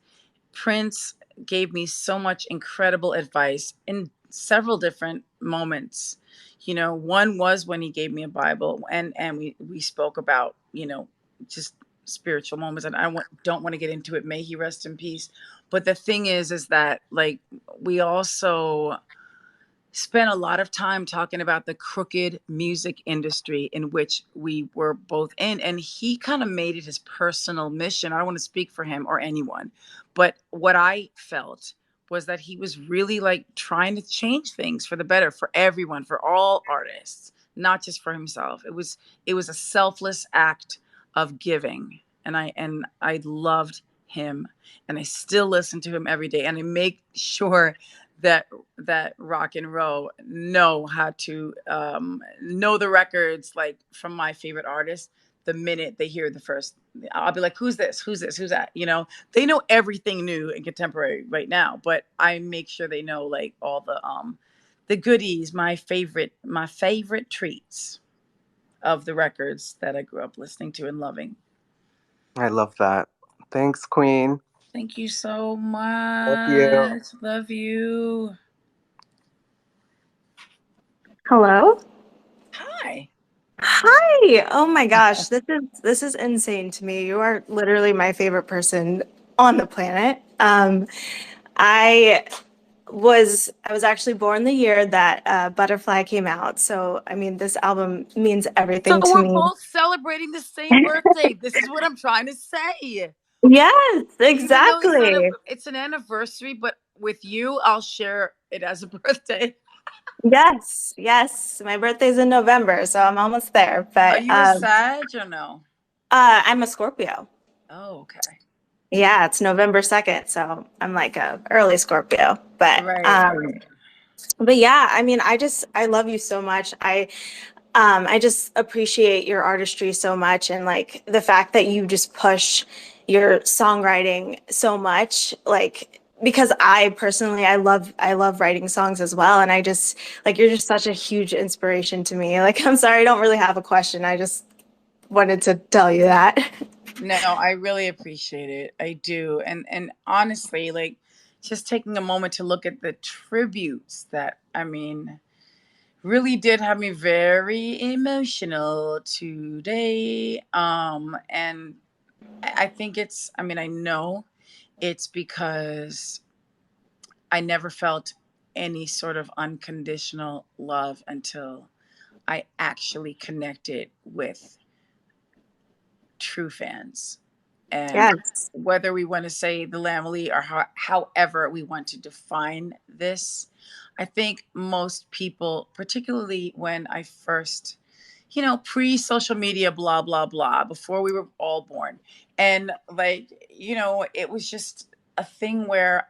Prince gave me so much incredible advice in several different moments. One was when he gave me a Bible, and we spoke about, just spiritual moments, and don't want to get into it. May he rest in peace. But the thing is that, like, we also spent a lot of time talking about the crooked music industry in which we were both in. And he kind of made it his personal mission. I don't want to speak for him or anyone, but what I felt was that he was really like trying to change things for the better for everyone, for all artists, not just for himself. It was a selfless act of giving. And I loved him, and I still listen to him every day, and I make sure that rock and roll know how to know the records, like, from my favorite artists. The minute they hear the first, I'll be like, who's this, who's that? They know everything new and contemporary right now, but I make sure they know, like, all the goodies, my favorite treats of the records that I grew up listening to and loving. I love that. Thanks, Queen. Thank you so Love you. much. Love you. Hello. Hi. Hi. Oh my gosh, this is insane to me. You are literally my favorite person on the planet. I I was actually born the year that Butterfly came out. So I mean, this album means So everything to we're me. both celebrating the same birthday. This is what I'm trying to say. Yes, Even though exactly. it's an anniversary, but with you, I'll share it as a birthday. Yes, yes. My birthday's in November, so I'm almost there. Are But you a Sag or no? I'm a Scorpio. Oh, okay. Yeah, it's November 2nd, so I'm like a early Scorpio. But Right, um right. but yeah, I mean, I love you so much. I just appreciate your artistry so much, and like the fact that you just push your songwriting so much, like because I love writing songs as well, and I just like you're just such a huge inspiration to me. Like I'm sorry, I don't really have a question. I just wanted to tell you that. No, I really appreciate it. I do. And honestly, like, just taking a moment to look at the tributes that, I mean, really did have me very emotional today. And I think I mean, I know it's because I never felt any sort of unconditional love until I actually connected with true fans. And Yes. whether we want to say the Lamely, or however we want to define this, I think most people, particularly when I first, pre social media, blah, blah, blah, before we were all born, and like, it was just a thing where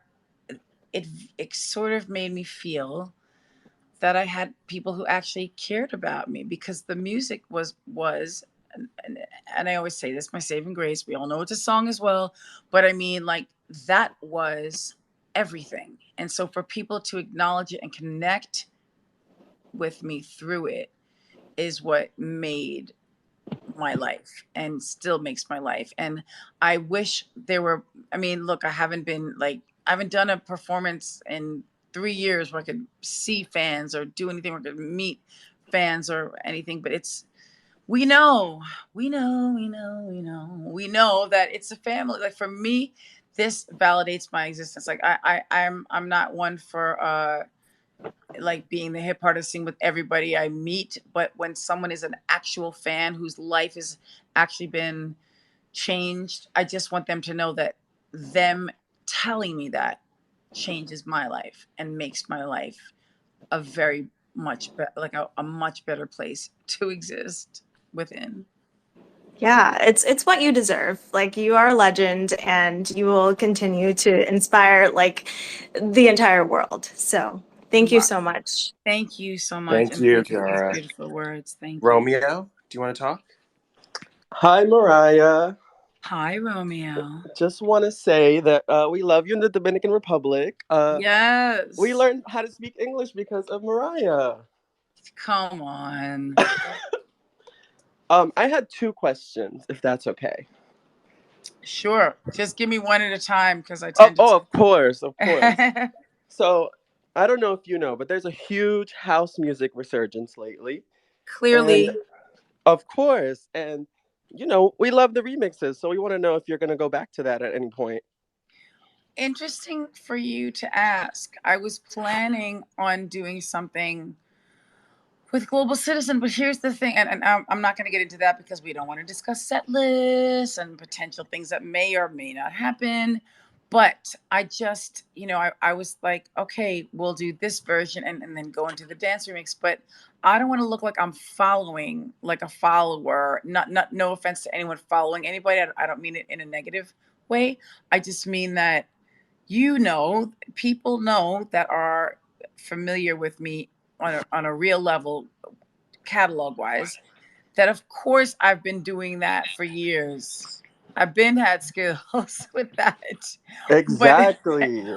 it, it sort of made me feel that I had people who actually cared about me, because the music and I always say this, my saving grace. We all know it's a song as well, but I mean, like, that was everything. And so for people to acknowledge it and connect with me through it is what made my life and still makes my life. And I wish there were, I mean, look, I haven't done a performance in 3 years where I could see fans or do anything where I could meet fans or anything, but we know, we know that it's a family. Like, for me, this validates my existence. Like, I'm not one for like being the hip artist with everybody I meet, but when someone is an actual fan whose life has actually been changed, I just want them to know that them telling me that changes my life and makes my life a very much like a much better place to exist within. Yeah, it's what you deserve. Like, you are a legend and you will continue to inspire like the entire world. So, thank you so much. Thank you so much, Thank and you, thank you for those Kiara. beautiful words. Thank you. Romeo, do you want to talk? Hi, Mariah. Hi, Romeo. Just want to say that we love you in the Dominican Republic. We Yes. learned how to speak English because of Mariah. Come on. I had two questions, if that's okay. Sure. Just give me one at a time because I Oh, tend to oh, of course, of course. talk. So, I don't know if you know, but there's a huge house music resurgence lately. And Clearly. of course, and we love the remixes, so we want to know if you're going to go back to that at any point. Interesting for you to ask. I was planning on doing something with Global Citizen, but here's the thing, and I'm not going to get into that because we don't want to discuss set lists and potential things that may or may not happen. But I just, I was like, okay, we'll do this version and then go into the dance remix. But I don't want to look like I'm following, like a follower. No offense to anyone following anybody. I don't mean it in a negative way. I just mean that, people know that are familiar with me on a real level, catalog wise, that of course I've been doing that for years. I've been had skills with that, but Exactly.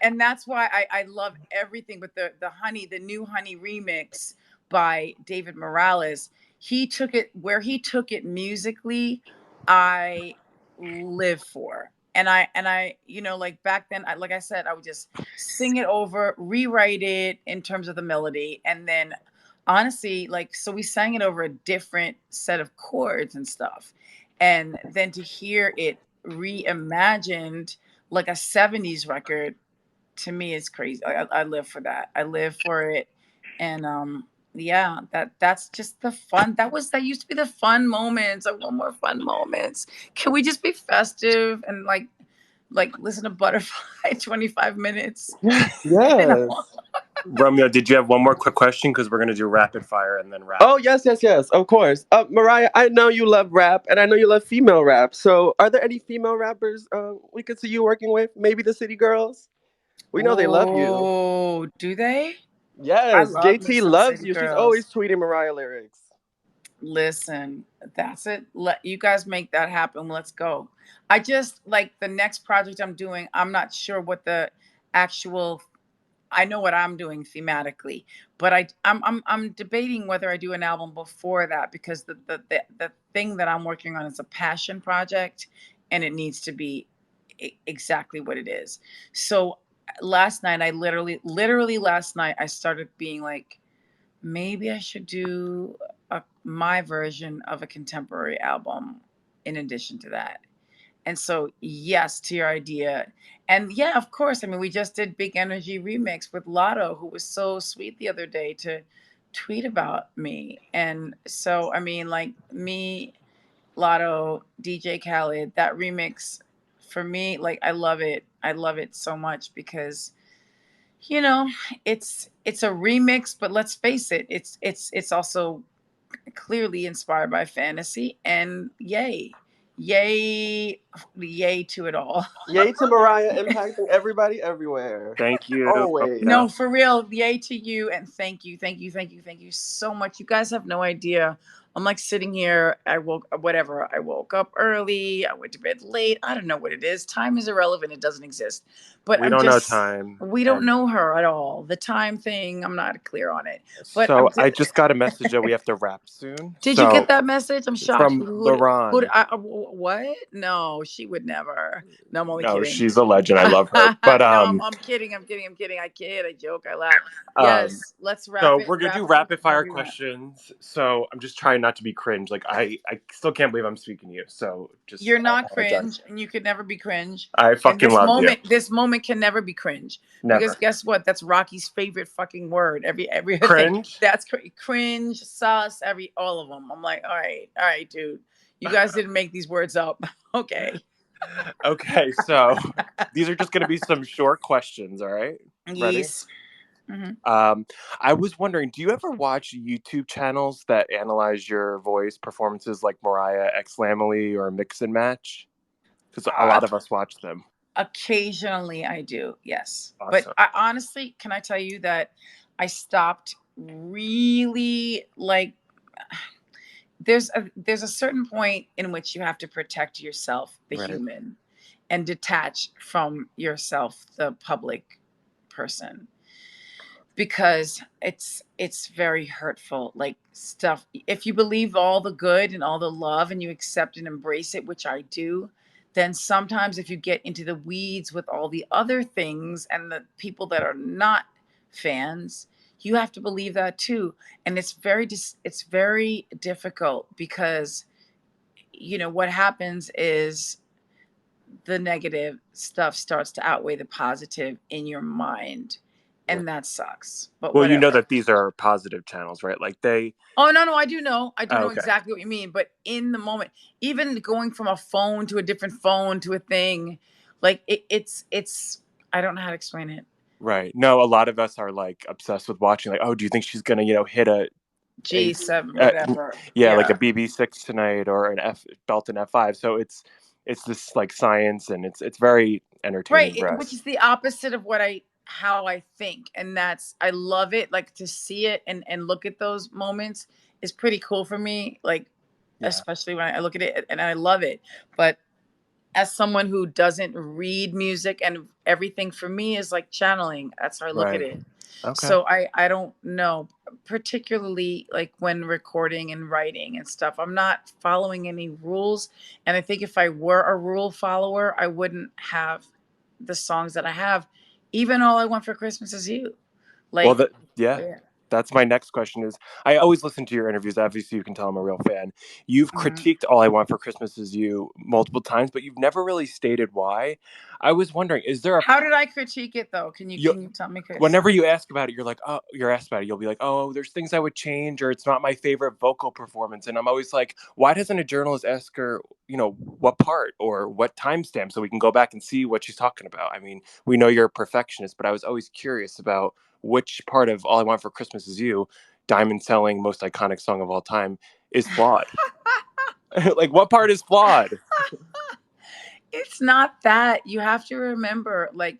and that's why I love everything. But the new Honey remix by David Morales, he took it where he took it musically. I live for. And I, like back then, like I said, I would just sing it over, rewrite it in terms of the melody, and then honestly, like, so we sang it over a different set of chords and stuff, and then to hear it reimagined like a 70s record, to me is crazy. I live for that. I live for it. And yeah, that's just the fun. That used to be the fun moments. I want more fun moments. Can we just be festive and like listen to Butterfly 25 minutes? Yes. Romeo, did you have one more quick question? Because we're going to do rapid fire and then rap. Oh, yes, yes, yes, of course. Mariah, I know you love rap, and I know you love female rap. So, are there any female rappers we could see you working with? Maybe the City Girls? We know they love you. Oh, do they? I Yes, love me JT some loves City you. She's Girls. always tweeting Mariah lyrics. Listen, that's it. Let you guys make that happen. Let's go. I just like the next project I'm doing. I'm not sure what the actual. I know what I'm doing thematically, but I'm debating whether I do an album before that, because the thing that I'm working on is a passion project, and it needs to be exactly what it is. So last night, I literally last night, I started being like, maybe I should do my version of a contemporary album in addition to that. And so, yes, to your idea. And yeah, of course. I mean, we just did Big Energy Remix with Lotto, who was so sweet the other day to tweet about me. And so, I mean, like me, Lotto, DJ Khaled, that remix for me, like I love it. I love it so much because you know it's a remix, but let's face it, it's also clearly inspired by fantasy, and yay, yay to it all. Yay to Mariah impacting everybody everywhere. Thank you, Always. Maria. No, for real. Yay to you, and thank you, thank you, thank you, thank you so much. You guys have no idea. I'm like sitting here. I woke up early. I went to bed late. I don't know what it is. Time is irrelevant. It doesn't exist. But We I'm don't know just. time. We don't know her at all. The time thing, I'm not clear on it. But So I just got a message that we have to wrap soon. Did you So get that message? I'm shocked. from Baran. What? No, she would never. No, I'm only No, kidding. she's a legend. I love her. But No, I'm kidding. I'm kidding. I kid. I joke. I laugh. um Yes, let's so wrap it. we're gonna do Wrap it rapid fire however you want. questions. So I'm just trying not to be cringe. Like I still can't believe I'm speaking to you. So just You're I not apologize. cringe, and you could never be cringe. I And fucking love you. this moment can never be cringe. Because Never. guess what? That's Rocky's favorite fucking word. Every thing. Cringe? That's cringe, sus, all of them. I'm like, all right, dude. You guys didn't make these words up. Okay. Okay, so these are just gonna be some short questions, all right? Ready? Yes. I was wondering, do you ever watch YouTube channels that analyze your voice performances like Mariah X Lamely or Mix and Match? Because a lot of us watch them. Occasionally I do, yes. Awesome. But I honestly, can I tell you that I stopped really like there's a certain point in which you have to protect yourself, the Right. human, and detach from yourself, the public person. Because it's very hurtful, like stuff. If you believe all the good and all the love and you accept and embrace it, which I do, then sometimes if you get into the weeds with all the other things and the people that are not fans, you have to believe that too. And it's very difficult because what happens is the negative stuff starts to outweigh the positive in your mind, Right. and that sucks, but Well, you know whatever. that these are positive channels, right? Like they. Oh, no, I do know. Oh, okay. Exactly what you mean, but in the moment, even going from a phone to a different phone to a thing, like it's I don't know how to explain it. Right. No, a lot of us are like obsessed with watching. Like, oh, do you think she's gonna, hit a G7, whatever. yeah, like a BB6 tonight or an F belt in F5. So it's this like science, and it's very entertaining for Which us. is the opposite of how I think, and that's I love it. Like to see it and look at those moments is pretty cool for me. Like Yeah. especially when I look at it and I love it. But as someone who doesn't read music, and everything for me is like channeling, that's how I look at Right. it. Okay. So I don't know, particularly like when recording and writing and stuff, I'm not following any rules. And I think if I were a rule follower, I wouldn't have the songs that I have. Even All I Want for Christmas Is You. Well, Like, yeah. That's my next question is I always listen to your interviews. Obviously, you can tell I'm a real fan. You've critiqued All I Want for Christmas Is You multiple times, but you've never really stated why. I was wondering, is there a How did I critique it though? Can you tell me, Chris? whenever you ask about it, you're asked about it, you'll be like, oh, there's things I would change, or it's not my favorite vocal performance. And I'm always like, why doesn't a journalist ask her, what part or what timestamp so we can go back and see what she's talking about? I mean, we know you're a perfectionist, but I was always curious about which part of All I Want for Christmas Is You, diamond selling, most iconic song of all time, is flawed. Like, what part is flawed? It's not that. You have to remember, like,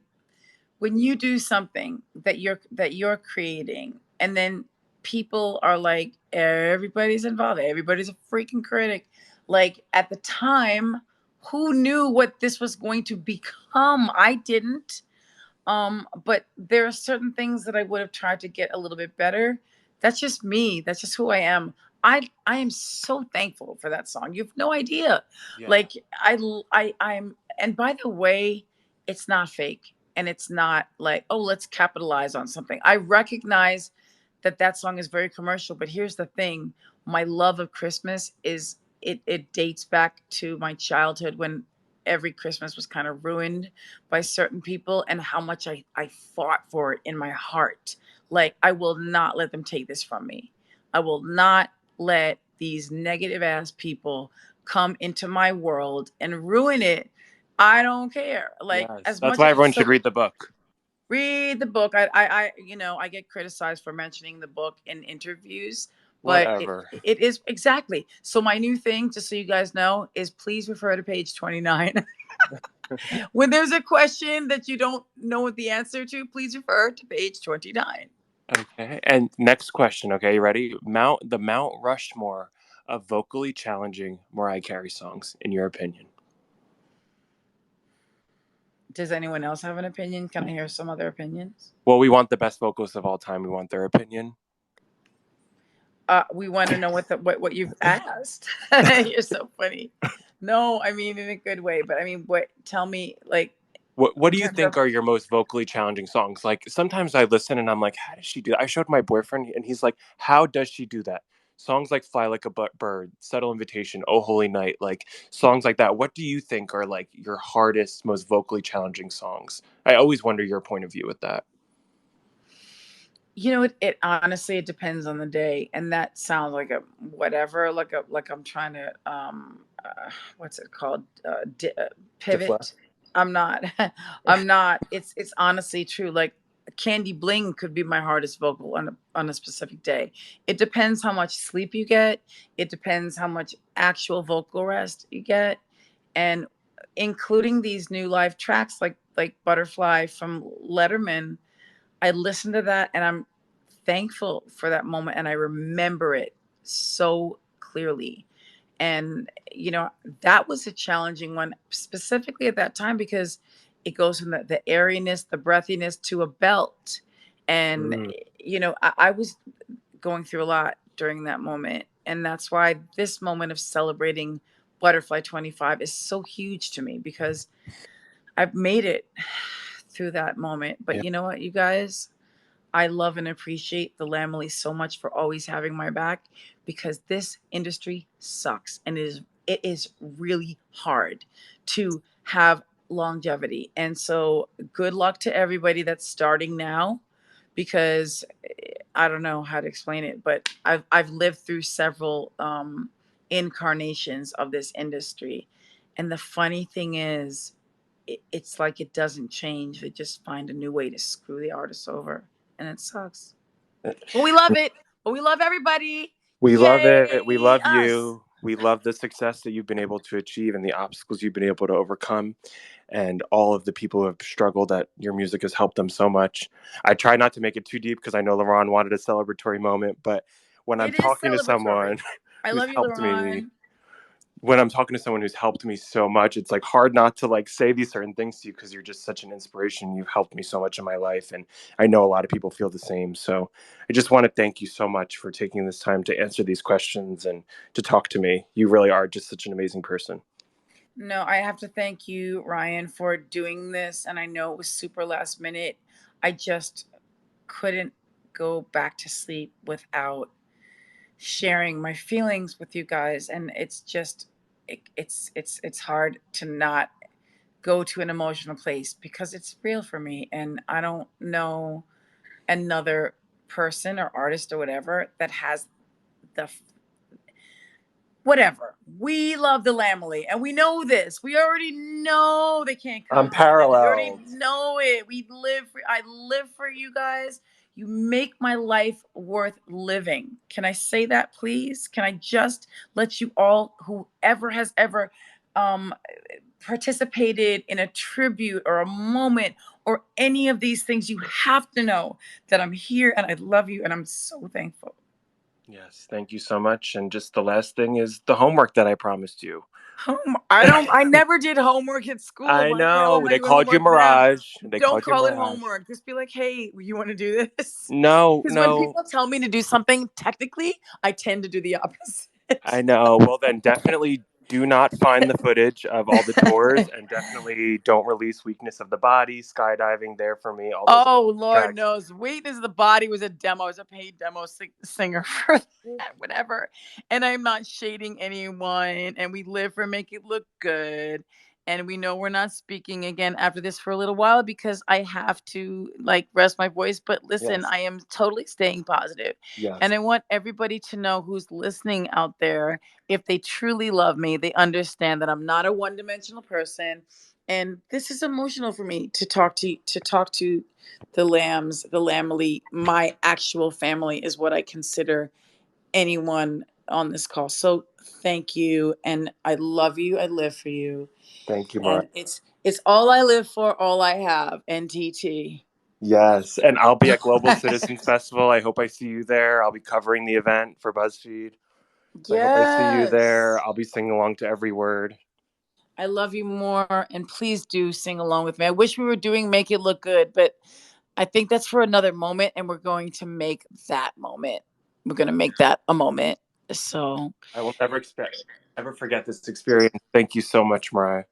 when you do something that you're creating, and then people are like, everybody's involved, everybody's a freaking critic. Like at the time, who knew what this was going to become? I didn't. But there are certain things that I would have tried to get a little bit better. That's just me. That's just who I am. I am so thankful for that song. You have no idea. Yeah. Like I'm and by the way, it's not fake, and it's not like, oh, let's capitalize on something. I recognize that song is very commercial, but here's the thing. My love of Christmas is it dates back to my childhood when every Christmas was kind of ruined by certain people, and how much I fought for it in my heart. Like, I will not let them take this from me. I will not let these negative ass people come into my world and ruin it. I don't care. Like, Yes. as That's much why as everyone should read the book. read the book. I get criticized for mentioning the book in interviews, but Whatever. it is exactly. So my new thing, just so you guys know, is please refer to page 29. When there's a question that you don't know what the answer to, please refer to page 29. Okay. And next question. Okay, you ready? Mount Rushmore of vocally challenging Mariah Carey songs, in your opinion. Does anyone else have an opinion? Can I hear some other opinions? Well, we want the best vocalists of all time. We want their opinion. We want to know what you've asked. You're so funny. No, I mean in a good way, but I mean, what? Tell me, like, What in do you terms of. think are your most vocally challenging songs? Like sometimes I listen and I'm like, how does she do that? I showed my boyfriend and he's like, how does she do that? Songs like Fly Like a Bird, Subtle Invitation, Oh Holy Night, like songs like that. What do you think are like your hardest, most vocally challenging songs? I always wonder your point of view with that. It honestly it depends on the day, and that sounds like a whatever, like I'm trying to what's it called, Deflect. pivot. I'm not. I'm not. It's honestly true. Like Candy Bling could be my hardest vocal on a specific day. It depends how much sleep you get. It depends how much actual vocal rest you get, and including these new live tracks like Butterfly from Letterman. I listened to that and I'm thankful for that moment and I remember it so clearly. And that was a challenging one specifically at that time because it goes from the airiness, the breathiness to a belt. And Mm. I was going through a lot during that moment. And that's why this moment of celebrating Butterfly 25 is so huge to me because I've made it through that moment. But Yeah. you know what, you guys? I love and appreciate the Lamely so much for always having my back because this industry sucks and it is really hard to have longevity. And so good luck to everybody that's starting now because I don't know how to explain it, but I've lived through several incarnations of this industry. And the funny thing is it's like it doesn't change. They just find a new way to screw the artist over, and it sucks. But we love it. But we love everybody. We love it. We Yay, love us. you. We love the success that you've been able to achieve and the obstacles you've been able to overcome, and all of the people who have struggled that your music has helped them so much. I try not to make it too deep because I know LaRon wanted a celebratory moment, but when I'm It is talking to someone celebratory. I who's love you, helped me, Laron. when I'm talking to someone who's helped me so much, it's like hard not to like say these certain things to you because you're just such an inspiration. You've helped me so much in my life, and I know a lot of people feel the same. So I just want to thank you so much for taking this time to answer these questions and to talk to me. You really are just such an amazing person. No, I have to thank you, Ryan, for doing this. And I know it was super last minute. I just couldn't go back to sleep without sharing my feelings with you guys. And it's just it's hard to not go to an emotional place because it's real for me and I don't know another person or artist or whatever that has the whatever. We love the Lamely and we know this. We already know they can't I'm comprehend it. We already paralleled. know it. I live for you guys. You make my life worth living. Can I say that, please? Can I just let you all, whoever has ever um, participated in a tribute or a moment or any of these things, you have to know that I'm here and I love you and I'm so thankful. Yes, thank you so much. And just the last thing is the homework that I promised you. I never did homework at school. I Why the hell know am I they doing called you homework now? Mirage. They Don't called you call it Mirage. homework. Just be like, hey, you want to do this? No, Because when no, people tell me to do something, technically, I tend to do the opposite. I know. Well, then definitely do not find the footage of all the tours, and definitely don't release Weakness of the Body, Skydiving, There for Me, all those Oh, Lord tracks. knows. Weakness of the Body was a demo. I was a paid demo singer for that, whatever. And I'm not shading anyone. And we live for Make It Look Good. And we know we're not speaking again after this for a little while because I have to like rest my voice. But listen, Yes, I am totally staying positive. yes. And I want everybody to know who's listening out there, if they truly love me, they understand that I'm not a one-dimensional person. And this is emotional for me to talk to the Lambs, the Lamely, my actual family is what I consider anyone on this call. So thank you. And I love you. I live for you. Thank you, Mariah. And it's all I live for, all I have. NTT. Yes, and I'll be at Global Citizens Festival. I hope I see you there. I'll be covering the event for BuzzFeed. So I hope I see you there. Yes. I'll be singing along to every word. I love you more, and please do sing along with me. I wish we were doing Make It Look Good, but I think that's for another moment, and we're going to make that moment. We're going to make that a moment. So I will ever forget this experience. Thank you so much, Mariah.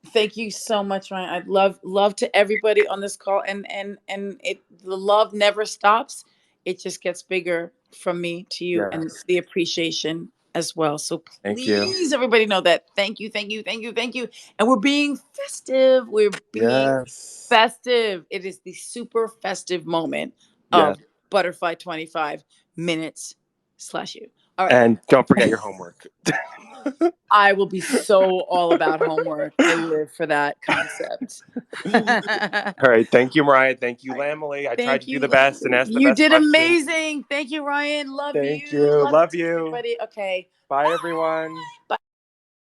thank you so much, Ryan. I love to everybody on this call, and it the love never stops. It just gets bigger from me to you, and Yes. the appreciation as well. So Thank you. please, everybody know that. Thank you, thank you, thank you, thank you. And we're being festive. We're being Yes. festive. It is the super festive moment Yes. of Butterfly 25 minutes / you. All right. And don't forget your homework. I will be so all about homework. I live for that concept. All All right. Thank you, Mariah. Thank you, right. Lamely. I tried Thank to do you, the best and Lamely. ask the You best did questions. amazing. Thank you, Ryan. Love Thank you. you. Love Love you, you. everybody. Okay. Bye, everyone. Bye.